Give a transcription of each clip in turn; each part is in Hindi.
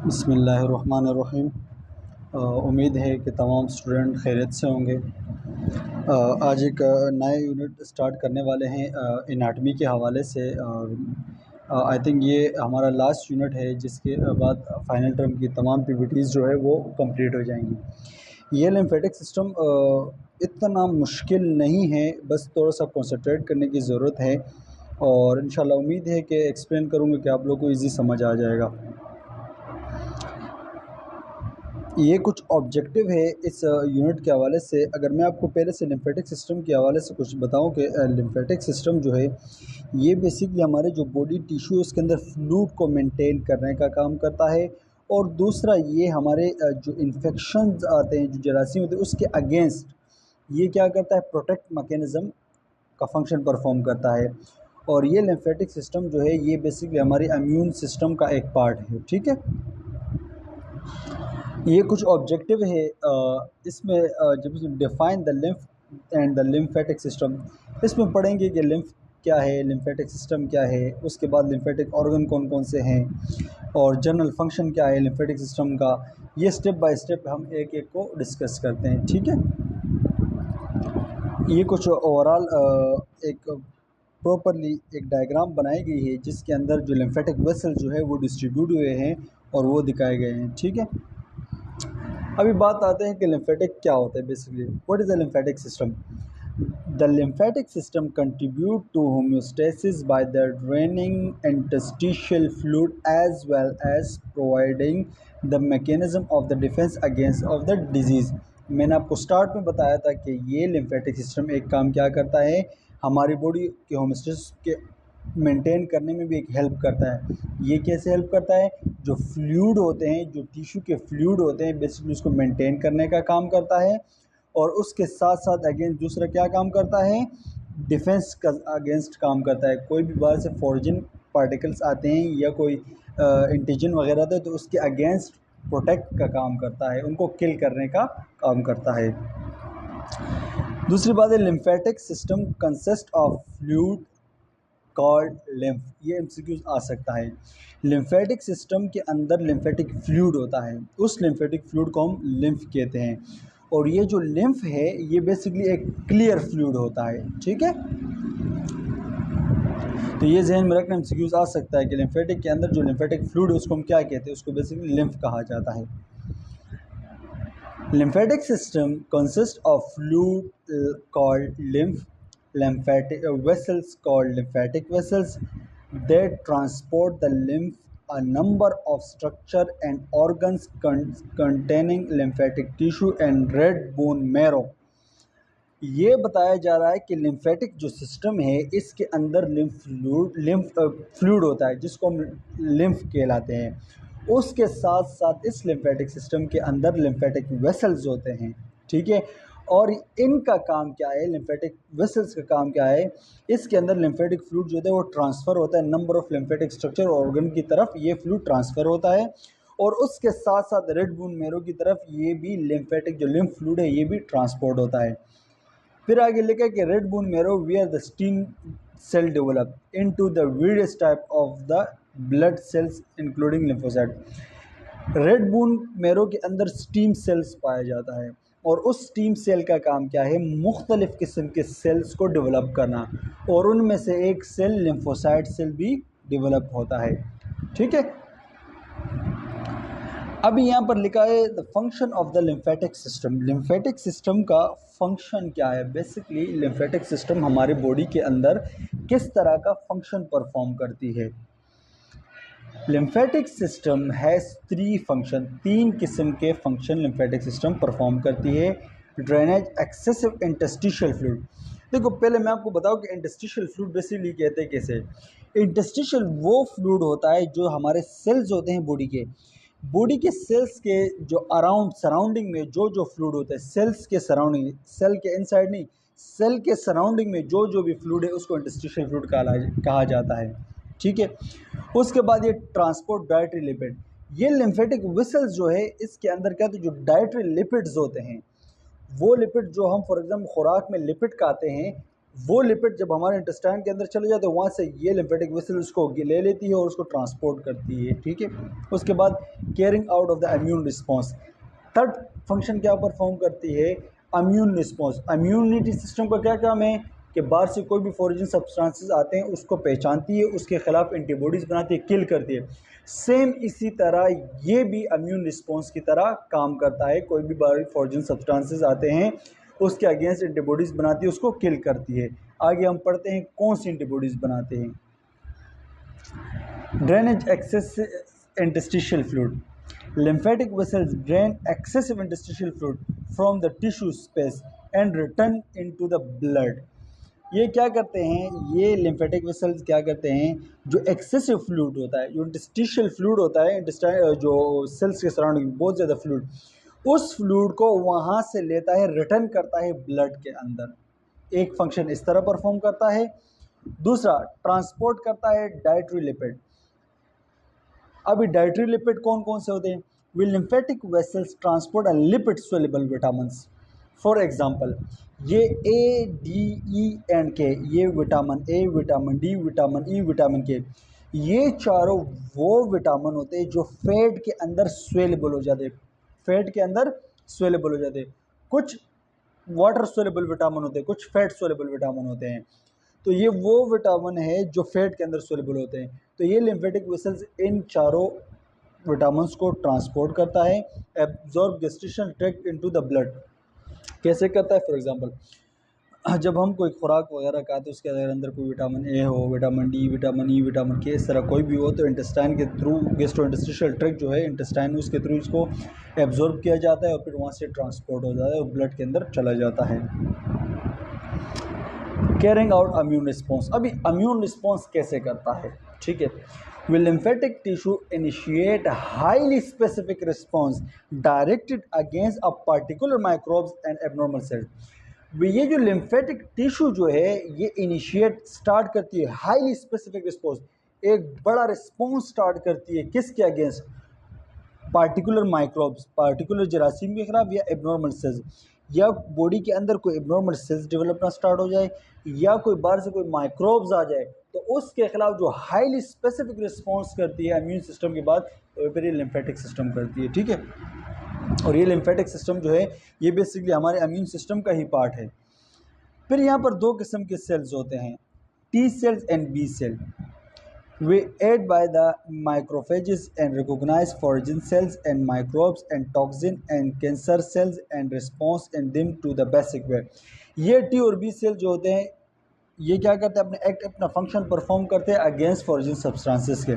बिस्मिल्लाहिर्रहमानिर्रहीम। उम्मीद है कि तमाम स्टूडेंट खैरियत से होंगे। आज एक नए यूनिट स्टार्ट करने वाले हैं एनाटमी के हवाले से। आई थिंक ये हमारा लास्ट यूनिट है, जिसके बाद फाइनल टर्म की तमाम पीपीटीज़ जो है वो कंप्लीट हो जाएंगी। ये लिम्फेटिक सिस्टम इतना मुश्किल नहीं है, बस थोड़ा सा कंसंट्रेट करने की ज़रूरत है और इंशाल्लाह उम्मीद है कि एक्सप्लेन करूँगा कि आप लोग को ईज़ी समझ आ जाएगा। ये कुछ ऑब्जेक्टिव है इस यूनिट के हवाले से। अगर मैं आपको पहले से लिम्फेटिक सिस्टम के हवाले से कुछ बताऊं कि लिम्फेटिक सिस्टम जो है ये बेसिकली हमारे जो बॉडी टिश्यू उसके अंदर फ्लूइड को मेंटेन करने का काम करता है, और दूसरा ये हमारे जो इन्फेक्शंस आते हैं, जो जरासीम होते हैं, उसके अगेंस्ट ये क्या करता है, प्रोटेक्ट मैकेनिज़्म का फंक्शन परफॉर्म करता है। और ये लिम्फेटिक सिस्टम जो है ये बेसिकली हमारी इम्यून सिस्टम का एक पार्ट है। ठीक है, ये कुछ ऑब्जेक्टिव है इसमें। जब define the lymph and the lymphatic system, इसमें पढ़ेंगे कि लिम्फ क्या है, लिम्फेटिक सिस्टम क्या है, उसके बाद लिम्फेटिक ऑर्गन कौन कौन से हैं और जनरल फंक्शन क्या है लिम्फेटिक सिस्टम का। ये स्टेप बाय स्टेप हम एक एक को डिस्कस करते हैं। ठीक है, ये कुछ ओवरऑल एक प्रॉपरली एक डायग्राम बनाई गई है, जिसके अंदर जो लिम्फेटिक वेसल जो है वो डिस्ट्रीब्यूट हुए हैं और वो दिखाए गए हैं। ठीक है, अभी बात आते हैं कि लिम्फेटिक क्या होता है। Basically what is the lymphatic system? The lymphatic system contribute to homeostasis by the draining interstitial fluid as well as providing the mechanism of the defence against of the disease. मैंने आपको स्टार्ट में बताया था कि ये लिम्फेटिक सिस्टम एक काम क्या करता है, हमारी बॉडी के होम्योस्टेसिस के मेंटेन करने में भी एक हेल्प करता है। ये कैसे हेल्प करता है? जो फ्लूइड होते हैं, जो टिश्यू के फ्लूइड होते हैं, बेसिकली उसको मेंटेन करने का काम करता है, और उसके साथ साथ अगेंस्ट दूसरा क्या काम करता है, डिफेंस का अगेंस्ट काम करता है। कोई भी बाहर से फॉरेन पार्टिकल्स आते हैं या कोई एंटीजन वगैरह आते हैं तो उसके अगेंस्ट प्रोटेक्ट का काम करता है, उनको किल करने का काम करता है। दूसरी बात है, lymphatic system consist of fluid called lymph. ये एमसीक्यूज आ सकता है। लिम्फेटिक सिस्टम के अंदर लिम्फेटिक फ्लूइड होता है, उस लिम्फेटिक फ्लूइड को हम लिम्फ कहते हैं, और ये जो लिम्फ है ये बेसिकली एक क्लियर फ्लूइड होता है। ठीक है, तो ये जहन में रखना एमसीक्यूज आ सकता है कि लिम्फेटिक के अंदर जो लिम्फेटिक फ्लूइड है उसको हम क्या कहते हैं, उसको बेसिकली लिम्फ कहा जाता है। Lymphatic system consist of fluid called lymph, lymphatic vessels called lymphatic vessels that transport the lymph, a number of structure and organs containing lymphatic tissue and red bone marrow। ये बताया जा रहा है कि लिम्फेटिक जो सिस्टम है इसके अंदर लिम्फ फ्लूइड होता है, जिसको हम लिम्फ कहलाते हैं। उसके साथ साथ इस लिम्फेटिक सिस्टम के अंदर लिम्फेटिक वेसल्स होते हैं। ठीक है, और इनका काम क्या है, लिम्फेटिक वेसल्स का काम क्या है, इसके अंदर लिम्फेटिक फ्लूइड जो है वो ट्रांसफ़र होता है number of lymphatic structure organ की तरफ, ये फ्लूइड ट्रांसफ़र होता है, और उसके साथ साथ रेड बोन मैरो की तरफ ये भी लिम्फेटिक जो लिम्फ फ्लूइड है ये भी ट्रांसपोर्ट होता है। फिर आगे लिखा कि red bone marrow where the stem cell develop into the various type of the blood cells including lymphocyte. Red bone marrow के अंदर स्टीम सेल्स पाया जाता है, और उस स्टीम सेल का काम क्या है, मुख्तलिफ़ किस्म के सेल्स को डेवलप करना, और उनमें से एक सेल लिम्फोसाइट सेल भी डेवलप होता है। ठीक है, अभी यहाँ पर लिखा है the function of the lymphatic system. Lymphatic system का फंक्शन क्या है? बेसिकली लिम्फेटिक सिस्टम हमारी बॉडी के अंदर किस तरह का फंक्शन परफॉर्म करती है। लिम्फेटिक सिस्टम हैज़ 3 फंक्शन, 3 किस्म के फंक्शन लिम्फेटिक सिस्टम परफॉर्म करती है। Drainage, excessive interstitial fluid. देखो पहले मैं आपको बताऊं कि इंटरस्टिशियल फ्लूइड बेसिकली कहते हैं कैसे। इंटरस्टिशियल वो फ्लूइड होता है जो हमारे सेल्स होते हैं बॉडी के सेल्स के जो अराउंड सराउंडिंग में जो फ्लूइड होता है, सेल्स के सराउंडिंग, सेल के इनसाइड नहीं, सेल के सराउंडिंग में जो भी फ्लूइड है उसको इंटरस्टिशियल फ्लूइड कहा जाता है। ठीक है, उसके बाद ये ट्रांसपोर्ट डाइटरी लिपिड। ये लिम्फेटिक वेसल्स जो है इसके अंदर क्या होता है, जो डाइटरी लिपिड्स होते हैं, वो लिपिड जो हम फॉर एग्जाम्पल खुराक में लिपिड खाते हैं, वो लिपिड जब हमारे इंटेस्टाइन के अंदर चले जाते हैं वहाँ से ये लिम्फेटिक वेसल उसको ले लेती है और उसको ट्रांसपोर्ट करती है, ठीक है। उसके बाद carrying out of the immune response, third function क्या परफॉर्म करती है, इम्यून रिस्पॉन्स। इम्यूनिटी सिस्टम का क्या काम है कि बाहर से कोई भी फॉरेन सब्सटेंसेस आते हैं उसको पहचानती है, उसके खिलाफ एंटीबॉडीज़ बनाती है, किल करती है। सेम इसी तरह ये भी इम्यून रिस्पॉन्स की तरह काम करता है, कोई भी बाहरी फॉरेन सब्सटेंसेस आते हैं उसके अगेंस्ट एंटीबॉडीज़ बनाती है, उसको किल करती है। आगे हम पढ़ते हैं कौन सी एंटीबॉडीज़ बनाते हैं। Drainage excess interstitial fluid, lymphatic vessels drain excessive interstitial fluid from the tissue space and return into the blood। ये क्या करते हैं, ये लिम्फेटिक वेसल्स क्या करते हैं, जो एक्सेसिव फ्लूइड होता है, जो इंटरस्टिशियल फ्लूइड होता है, जो सेल्स के सराउंडिंग बहुत ज़्यादा फ्लूइड, उस फ्लूइड को वहाँ से लेता है, रिटर्न करता है ब्लड के अंदर। एक फंक्शन इस तरह परफॉर्म करता है। दूसरा, ट्रांसपोर्ट करता है डाइटरी लिपिड। अभी डाइटरी लिपिड कौन कौन से होते हैं, will lymphatic vessels transport and lipid soluble vitamins. For example, ये ए डी ई एंड के, ये vitamin A, vitamin D, vitamin E, vitamin के, ये चारों वो विटामिन होते हैं जो फैट के अंदर सोल्युबल हो जाते हैं, फैट के अंदर सोल्युबल हो जाते हैं। कुछ वाटर सोल्युबल विटामिन होते हैं, कुछ फैट सोल्युबल विटामिन होते हैं। तो ये वो विटामिन है जो फैट के अंदर सोल्युबल होते हैं। तो ये लिम्फेटिक वेसल्स इन चारों विटामिन्स को ट्रांसपोर्ट करता है, absorb gestation tract into the blood. कैसे करता है, फॉर एग्जांपल, जब हम कोई खुराक वगैरह खाते हैं उसके अंदर कोई विटामिन ए हो, vitamin D, vitamin E, vitamin के, इस तरह कोई भी हो, तो इंटेस्टाइन के थ्रू गैस्ट्रोइंटेस्टिशियल ट्रैक्ट जो है इंटेस्टाइन, उसके थ्रू इसको एब्जॉर्ब किया जाता है और फिर वहाँ से ट्रांसपोर्ट हो जाता है और ब्लड के अंदर चला जाता है। Carrying out immune response. अभी इम्यून रिस्पॉन्स कैसे करता है, ठीक है। Will lymphatic tissue initiate highly specific response directed against a particular microbes and abnormal cells। ये जो लिम्फेटिक टिश्यू जो है ये इनिशिएट स्टार्ट करती है हाईली स्पेसिफिक रिस्पॉन्स, एक बड़ा रिस्पॉन्स स्टार्ट करती है किसके अगेंस्ट, पार्टिकुलर माइक्रोब्स, पार्टिकुलर जरासीम के खिलाफ या एबनॉर्मल सेल्स, या बॉडी के अंदर कोई एबनॉर्मल सेल्स डेवलप ना स्टार्ट हो जाए, या कोई बाहर से कोई माइक्रोब्स आ जाए, तो उसके खिलाफ जो हाईली स्पेसिफिक रिस्पॉन्स करती है इम्यून सिस्टम के बाद, तो फिर ये लिम्फेटिक सिस्टम करती है, ठीक है। और ये लिम्फेटिक सिस्टम जो है ये बेसिकली हमारे इम्यून सिस्टम का ही पार्ट है। फिर यहाँ पर दो किस्म के सेल्स होते हैं, T cells and B cell. We aid by the macrophages and recognize foreign cells and microbes and toxin and cancer cells and response in them to the basic way। ये टी और बी सेल जो होते हैं ये क्या करते हैं, अपने एक्ट, अपना फंक्शन परफॉर्म करते हैं अगेंस्ट फॉरेन सब्सटेंसेस के।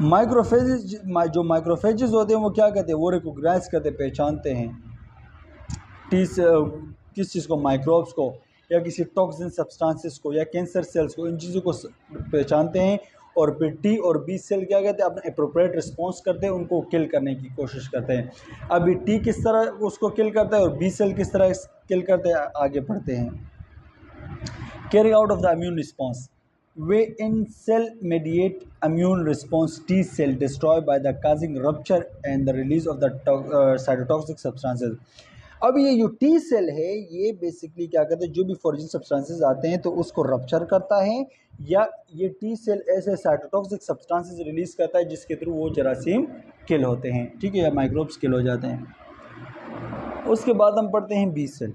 माइक्रोफेजेस, जो माइक्रोफेजेस होते हैं वो क्या करते हैं, वो रिकॉग्नाइज करते, पहचानते हैं किस चीज़ को, माइक्रोब्स को या किसी टॉक्सिन सब्सटेंसेस को या कैंसर सेल्स को, इन चीज़ों को पहचानते हैं। और फिर टी और बी सेल क्या कहते हैं, अपना अप्रोप्रिएट रिस्पॉन्स करते हैं, उनको किल करने की कोशिश करते हैं। अभी टी किस तरह उसको किल करता है और बी सेल किस तरह किल करते हैं, आगे बढ़ते हैं। Carry out of the immune response, वे in cell mediate immune response T cell destroy by the causing rupture and the release of the cytotoxic substances. अब ये जो टी सेल है ये बेसिकली क्या करते हैं, जो भी फॉरेन सब्सटेंसेस आते हैं तो उसको रप्चर करता है, या ये टी सेल ऐसे साइटोटॉक्सिक सब्सटेंसेस रिलीज करता है जिसके थ्रू वो जरासीम किल होते हैं, ठीक है, या माइक्रोब्स किल हो जाते हैं। उसके बाद हम पढ़ते हैं बी सेल।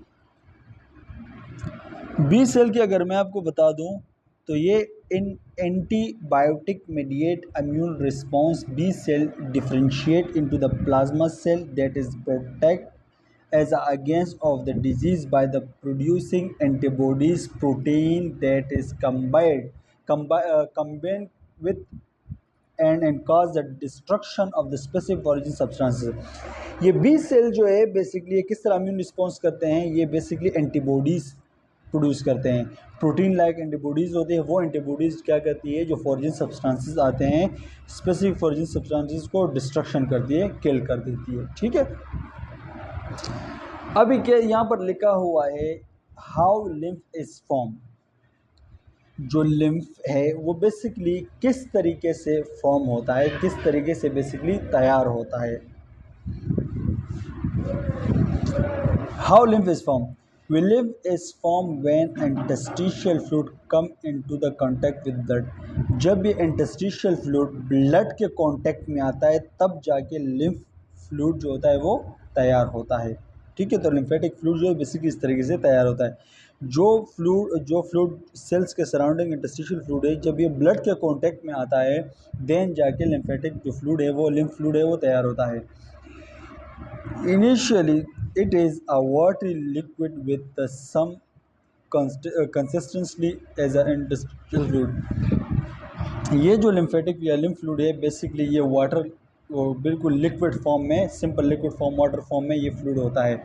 बी सेल की अगर मैं आपको बता दूं तो ये इन antibiotic mediate immune response B cell differentiate into the plasma cell that is protect as against of the disease by the producing antibodies protein that is combined with and cause the destruction of the specific origin substances। ये बी सेल जो है बेसिकली किस तरह इम्यून रिस्पॉन्स करते हैं, ये बेसिकली एंटीबॉडीज़ प्रोड्यूस करते हैं, प्रोटीन लाइक एंटीबॉडीज़ होते हैं। वो एंटीबॉडीज़ क्या करती है, जो फॉरेन सब्सटेंसेस आते हैं स्पेसिफिक फॉरेन सब्सटेंसेस को डिस्ट्रक्शन करती है, किल कर देती है, ठीक है। अभी क्या यहाँ पर लिखा हुआ है, हाउ लिम्फ इज फॉर्म। जो लिम्फ है वो बेसिकली किस तरीके से फॉर्म होता है, किस तरीके से बेसिकली तैयार होता है। How lymph is form, We live is formed when interstitial fluid come into the contact with blood. जब ये interstitial fluid blood के contact में आता है तब जाके lymph fluid जो होता है वो तैयार होता है। ठीक है, तो lymphatic fluid जो है बेसिकली इस तरीके से तैयार होता है। जो फ्लूइड सेल्स के सराउंडिंग इंटरस्टिशियल फ्लूइड है, जब ये ब्लड के कांटेक्ट में आता है देन जाके लिम्फेटिक जो फ्लूइड है वो लिम्फ फ्लूइड है वो तैयार होता है। Initially it is a watery liquid with some consistency as a interstitial fluid. ये जो लिम्फेटिक या लिम्फ फ्लूइड है बेसिकली ये वाटर वो बिल्कुल लिक्विड फॉर्म में, simple liquid form, water form में ये फ्लूइड होता है।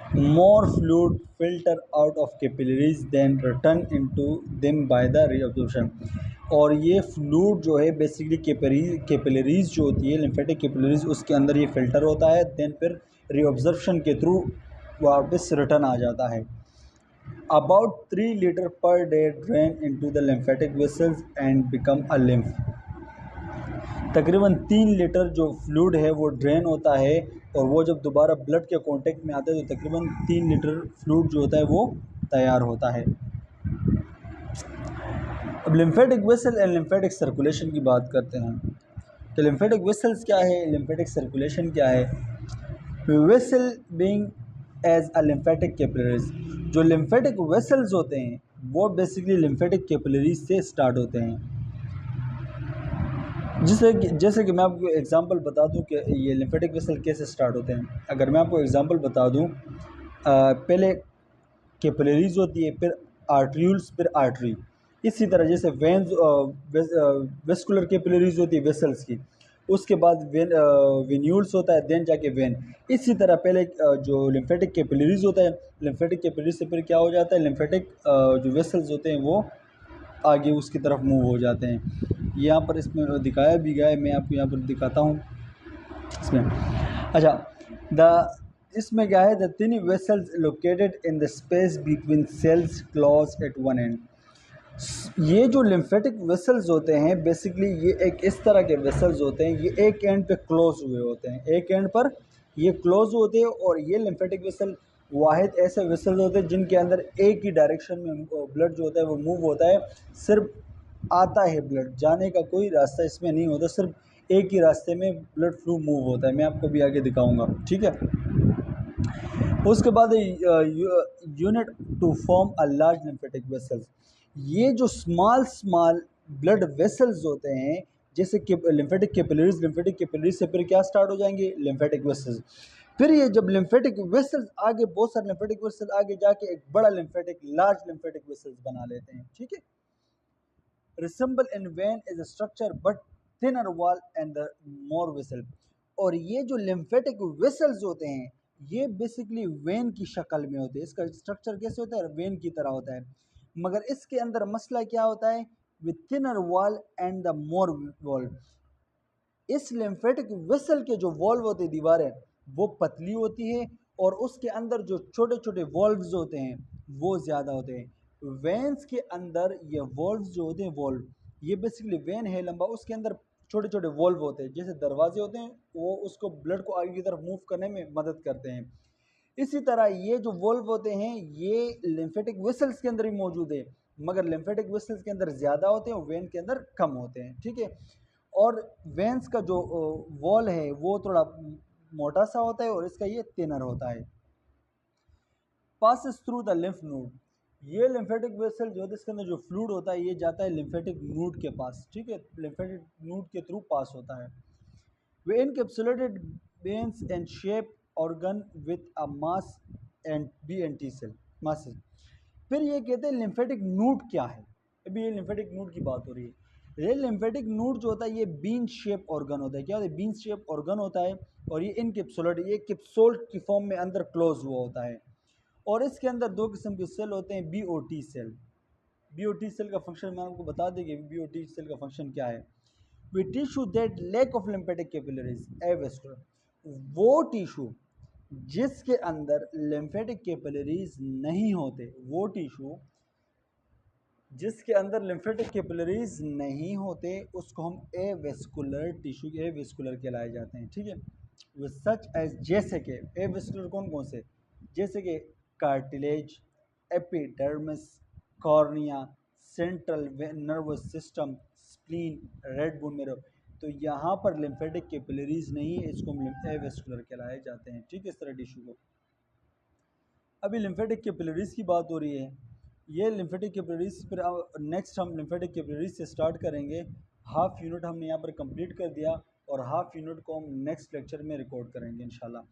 More fluid filter out of capillaries then return into them by the reabsorption। और ये फ्लूइड जो है बेसिकली कैपिलरीज जो होती है लिम्फेटिक कैपिलरीज उसके अंदर ये फिल्टर होता है, देन फिर रीअब्जॉर्प्शन के थ्रू वापस रिटर्न आ जाता है। About 3 litre per day drain into the lymphatic vessels and become a lymph. तकरीबन 3 लीटर जो फ्लूइड है वो ड्रेन होता है और वो जब दोबारा ब्लड के कांटेक्ट में आता है तो तकरीबन 3 लीटर फ्लूइड जो होता है वो तैयार होता है। अब lymphatic vessel and lymphatic circulation की बात करते हैं कि लिम्फेटिक वेसल्स क्या है, लिम्फेटिक सर्कुलेशन क्या है। Vessel being as a lymphatic capillaries, जो लिम्फेटिक वेसल्स होते हैं वो बेसिकली लिम्फेटिक कैपिलरीज से स्टार्ट होते हैं। जैसे कि मैं आपको एग्जांपल बता दूं कि ये लिम्फेटिक वेसल कैसे स्टार्ट होते हैं। अगर मैं आपको एग्जांपल बता दूं, पहले कैपिलरीज होती है, फिर आर्ट्रियूल्स, फिर आर्टरी। इसी तरह जैसे वेन्स वेस्कुलर कैपिलरीज होती है वेसल्स की, उसके बाद वेन्यूल्स होता है, देन जाके वेन। इसी तरह पहले जो लिम्फेटिक कैपिलरीज होता है, लिम्फेटिक कैपिलरीज से फिर क्या हो जाता है, लिम्फेटिक जो वेसल्स होते हैं वो आगे उसकी तरफ मूव हो जाते हैं। यहाँ पर इसमें दिखाया भी गया है, मैं आपको यहाँ पर दिखाता हूँ इसमें। अच्छा, इसमें क्या है, the thin vessels located in the space between cells close at one end. ये जो लिम्फेटिक वेसल्स होते हैं बेसिकली ये एक इस तरह के वेसल्स होते हैं, ये एक एंड पे क्लोज हुए होते हैं, एक एंड पर ये क्लोज होते हैं। और ये लिम्फेटिक वेसल वाहिद ऐसे वेसल्स होते हैं जिनके अंदर एक ही डायरेक्शन में ब्लड जो होता है वो मूव होता है, सिर्फ आता है ब्लड, जाने का कोई रास्ता इसमें नहीं होता, सिर्फ एक ही रास्ते में ब्लड फ्लो मूव होता है। मैं आपको भी आगे दिखाऊंगा, ठीक है। उसके बाद unite to form a large lymphatic vessels. ये जो स्मॉल ब्लड वेसल्स होते हैं जैसे कि लिम्फेटिक कैपिलरीज से फिर क्या स्टार्ट हो जाएंगे, लिम्फेटिक वेसल्स। फिर ये जब लिम्फेटिक वेसल्स आगे, बहुत सारे लिम्फेटिक वेसल्स आगे जाके एक बड़ा लार्ज लिम्फेटिक वेसल्स बना लेते हैं, ठीक है। Resemble in when is a structure but thinner wall and the more vessel। और ये जो लिम्फेटिक वेसल्स होते हैं ये बेसिकली वेन की शक्ल में होते हैं। इसका स्ट्रक्चर कैसे होता है, वेन की तरह होता है, मगर इसके अंदर मसला क्या होता है, with thinner wall and the more valve. इस लिम्फेटिक वेसल के जो वॉल्व होते हैं, दीवारें, वो पतली होती है और उसके अंदर जो छोटे छोटे वॉल्व्स होते हैं वो ज़्यादा होते हैं। वेन्स के अंदर ये वॉल्व्स जो होते हैं, वॉल्व, ये बेसिकली वेन है लंबा, उसके अंदर छोटे छोटे वॉल्व होते हैं, जैसे दरवाजे होते हैं, वो उसको ब्लड को आगे की तरफ मूव करने में मदद करते हैं। इसी तरह ये जो वॉल्व होते हैं ये लिम्फेटिक वेसल्स के अंदर भी मौजूद है, मगर लिम्फेटिक वेसल्स के अंदर ज़्यादा होते हैं, वेन के अंदर कम होते हैं, ठीक है। और वेन्स का जो वॉल है वो थोड़ा मोटा सा होता है और इसका ये थिनर होता है। Passes through the lymph node. ये लिम्फेटिक वेसल जो है इसके अंदर जो फ्लूइड होता है ये जाता है लिम्फेटिक नोड के पास, ठीक है, लिम्फेटिक नोड के थ्रू पास होता है। वे encapsulated beans and shape organ with a mass and B and T cell masses. फिर ये कहते हैं लिम्फेटिक नोड क्या है, अभी ये लिम्फेटिक नोड की बात हो रही है। ये लिम्फेटिक नोड जो होता है ये बीन शेप ऑर्गन होता है। क्या होता है, बीन शेप ऑर्गन होता है और ये इनकैप्सुलेटेड, ये कैप्सूल की फॉर्म में अंदर क्लोज हुआ होता है। और इसके अंदर दो किस्म के सेल होते हैं, बीओटी सेल। बीओटी सेल का फंक्शन मैं आपको बता देंगे, बीओटी सेल का फंक्शन क्या है। वे tissue that lack of lymphatic capillaries avascular, वो टिश्यू जिसके अंदर लिम्फेटिक कैपिलरीज नहीं होते, वो टिश्यू जिसके अंदर लिम्फेटिक कैपिलरीज नहीं होते उसको हम एवेस्कुलर टिश्यू, एवेस्कुलर कहलाए जाते हैं, ठीक है। वो सच एज, जैसे कि एवेस्कुलर कौन कौन से, जैसे कि cartilage, epidermis, cornea, central nervous system, spleen, red bone marrow. तो यहाँ पर लिम्फेटिक कैपिलरीज नहीं है, इसको हम एवेस्कुलर कहलाए जाते हैं। ठीक है, इस तरह टिश्यू को। अभी लिम्फेटिक कैपिलरीज की बात हो रही है, ये लिम्फेटिक कैपिलरीज पर नेक्स्ट हम लिम्फेटिक कैपिलरीज से स्टार्ट करेंगे। हाफ यूनिट हमने यहाँ पर कंप्लीट कर दिया और हाफ यूनिट को हम नेक्स्ट लेक्चर में रिकॉर्ड करेंगे इंशाल्लाह।